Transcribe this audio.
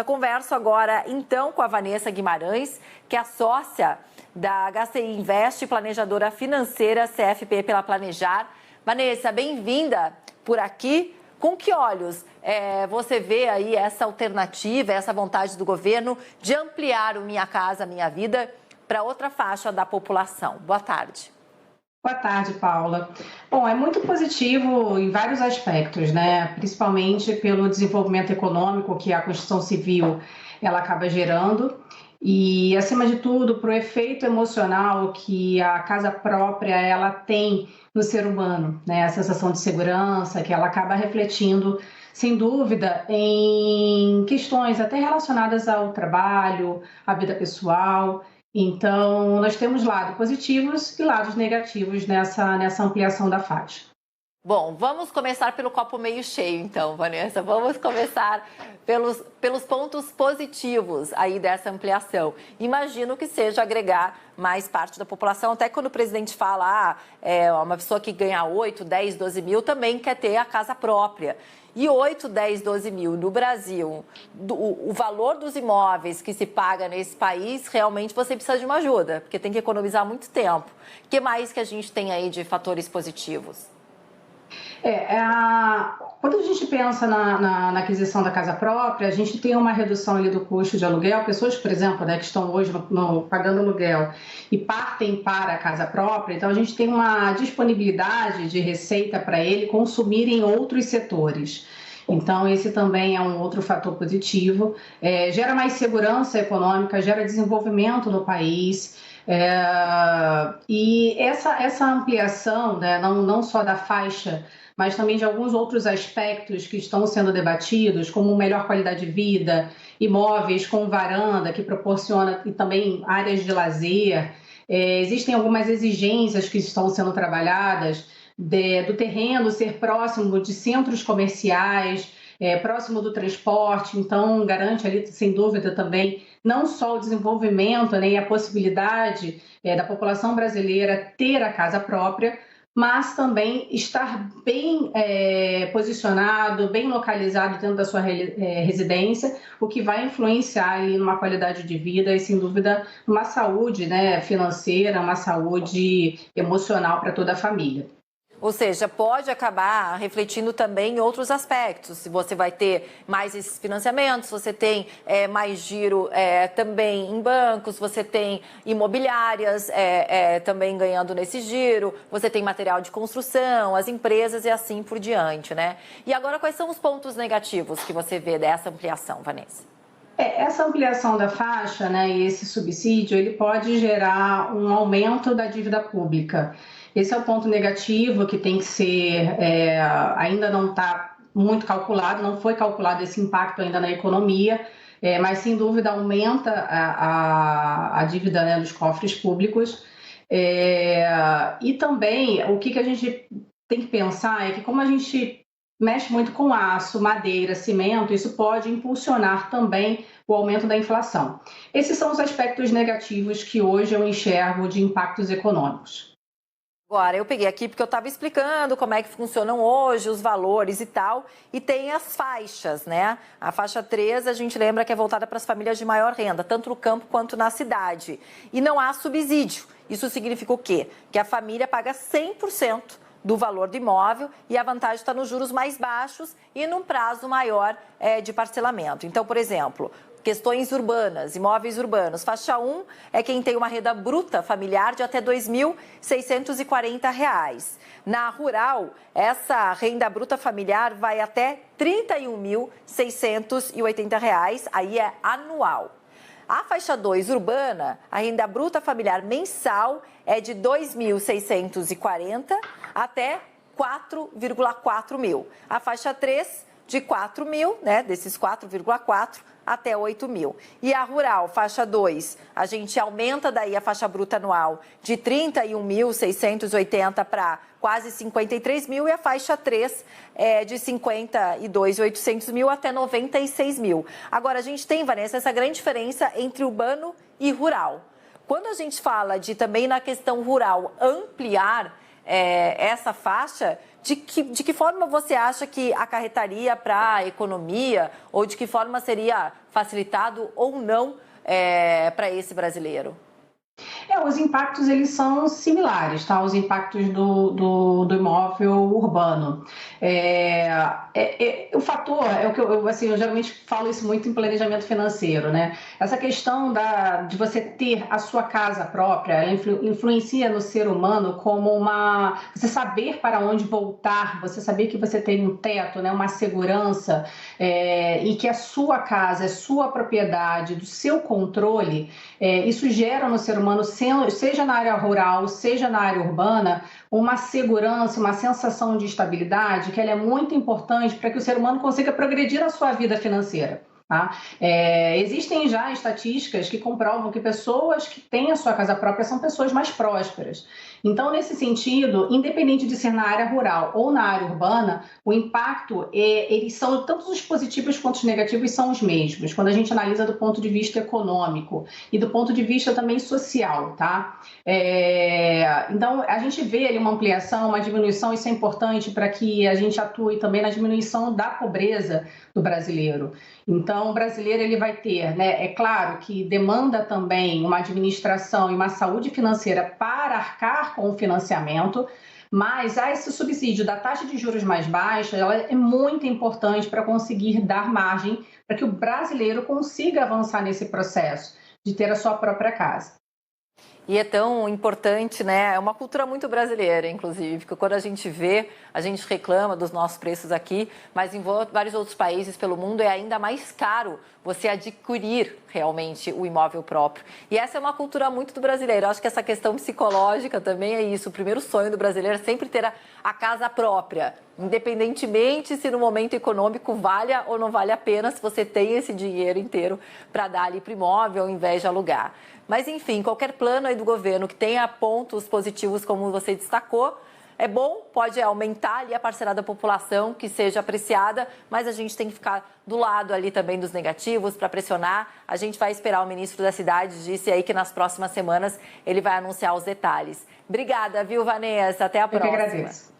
Eu converso agora, então, com a Vanessa Guimarães, que é a sócia da HCI Invest, planejadora financeira CFP pela Planejar. Vanessa, bem-vinda por aqui. Com que olhos você vê aí essa alternativa, essa vontade do governo de ampliar o Minha Casa Minha Vida para outra faixa da população? Boa tarde. Boa tarde, Paula. Bom, é muito positivo em vários aspectos, né? Principalmente pelo desenvolvimento econômico que a Constituição Civil ela acaba gerando e, acima de tudo, para o efeito emocional que a casa própria ela tem no ser humano, né? A sensação de segurança que ela acaba refletindo, sem dúvida, em questões até relacionadas ao trabalho, à vida pessoal. Então, nós temos lados positivos e lados negativos nessa ampliação da faixa. Bom, vamos começar pelo copo meio cheio, então, Vanessa. Vamos começar pelos pontos positivos aí dessa ampliação. Imagino que seja agregar mais parte da população. Até quando o presidente fala, uma pessoa que ganha 8, 10, 12 mil também quer ter a casa própria. E 8, 10, 12 mil no Brasil, o valor dos imóveis que se paga nesse país, realmente você precisa de uma ajuda, porque tem que economizar muito tempo. O que mais que a gente tem aí de fatores positivos? Quando a gente pensa na aquisição da casa própria, a gente tem uma redução ali do custo de aluguel. Pessoas, por exemplo, né, que estão hoje pagando aluguel e partem para a casa própria, então a gente tem uma disponibilidade de receita para ele consumir em outros setores. Então, esse também é um outro fator positivo. Gera mais segurança econômica, gera desenvolvimento no país. E essa ampliação, né, não só da faixa, mas também de alguns outros aspectos que estão sendo debatidos, como melhor qualidade de vida, imóveis com varanda, que proporciona e também áreas de lazer. Existem algumas exigências que estão sendo trabalhadas, do terreno ser próximo de centros comerciais, próximo do transporte, então garante ali, sem dúvida, também não só o desenvolvimento, né, e a possibilidade da população brasileira ter a casa própria, mas também estar bem posicionado, bem localizado dentro da sua residência, o que vai influenciar ali numa qualidade de vida e, sem dúvida, uma saúde, né, financeira, uma saúde emocional para toda a família. Ou seja, pode acabar refletindo também em outros aspectos. Se você vai ter mais esses financiamentos, você tem mais giro também em bancos, você tem imobiliárias também ganhando nesse giro, você tem material de construção, as empresas e assim por diante, né? E agora, quais são os pontos negativos que você vê dessa ampliação, Vanessa? Essa ampliação da faixa, né, e esse subsídio, ele pode gerar um aumento da dívida pública. Esse é o ponto negativo que tem que ser, ainda não está muito calculado, não foi calculado esse impacto ainda na economia, mas sem dúvida aumenta a dívida, né, dos cofres públicos. E também o que a gente tem que pensar é que, como a gente mexe muito com aço, madeira, cimento, isso pode impulsionar também o aumento da inflação. Esses são os aspectos negativos que hoje eu enxergo de impactos econômicos. Agora, eu peguei aqui porque eu estava explicando como é que funcionam hoje, os valores e tal, e tem as faixas, né? A faixa 3, a gente lembra que é voltada para as famílias de maior renda, tanto no campo quanto na cidade. E não há subsídio. Isso significa o quê? Que a família paga 100% do valor do imóvel e a vantagem está nos juros mais baixos e num prazo maior de parcelamento. Então, por exemplo, questões urbanas, imóveis urbanos. Faixa 1 é quem tem uma renda bruta familiar de até R$ 2.640. Na rural, essa renda bruta familiar vai até R$ 31.680, aí é anual. A faixa 2 urbana, a renda bruta familiar mensal é de R$ 2.640 até 4,4 mil. A faixa 3 de 4 mil, né, desses 4,4 até 8 mil. E a rural, faixa 2, a gente aumenta daí a faixa bruta anual de 31.680 para quase 53 mil e a faixa 3 é de 52.800 mil até 96 mil. Agora, a gente tem, Vanessa, essa grande diferença entre urbano e rural. Quando a gente fala de também na questão rural ampliar essa faixa, de que forma você acha que acarretaria para a economia ou de que forma seria facilitado ou não para esse brasileiro? Os impactos eles são similares, tá? Os impactos do imóvel urbano. O fator é o que eu geralmente falo isso muito em planejamento financeiro, né? Essa questão de você ter a sua casa própria, ela influencia no ser humano como você saber para onde voltar, você saber que você tem um teto, né? Uma segurança, e que a sua casa é sua propriedade, do seu controle. Isso gera no ser humano, seja na área rural, seja na área urbana, uma segurança, uma sensação de estabilidade que ela é muito importante para que o ser humano consiga progredir na sua vida financeira. Tá? Existem já estatísticas que comprovam que pessoas que têm a sua casa própria são pessoas mais prósperas. Então, nesse sentido, independente de ser na área rural ou na área urbana, o impacto, eles são tanto os positivos quanto os negativos são os mesmos, quando a gente analisa do ponto de vista econômico e do ponto de vista também social, tá? Então, a gente vê ali uma ampliação, uma diminuição, isso é importante para que a gente atue também na diminuição da pobreza do brasileiro. Então, o brasileiro ele vai ter, né? É claro que demanda também uma administração e uma saúde financeira para arcar com o financiamento, mas esse subsídio da taxa de juros mais baixa, ela é muito importante para conseguir dar margem para que o brasileiro consiga avançar nesse processo de ter a sua própria casa. E é tão importante, né? É uma cultura muito brasileira, inclusive, porque quando a gente vê, a gente reclama dos nossos preços aqui, mas em vários outros países pelo mundo é ainda mais caro você adquirir realmente o imóvel próprio. E essa é uma cultura muito do brasileiro. Eu acho que essa questão psicológica também é isso. O primeiro sonho do brasileiro é sempre ter a casa própria, independentemente se no momento econômico valha ou não vale a pena, se você tem esse dinheiro inteiro para dar ali para o imóvel ao invés de alugar. Mas, enfim, qualquer plano aí do governo que tenha pontos positivos, como você destacou, é bom, pode aumentar ali a parcela da população que seja apreciada, mas a gente tem que ficar do lado ali também dos negativos para pressionar. A gente vai esperar o ministro da Cidade, disse aí que nas próximas semanas ele vai anunciar os detalhes. Obrigada, viu, Vanessa? Até a próxima. Eu que agradeço.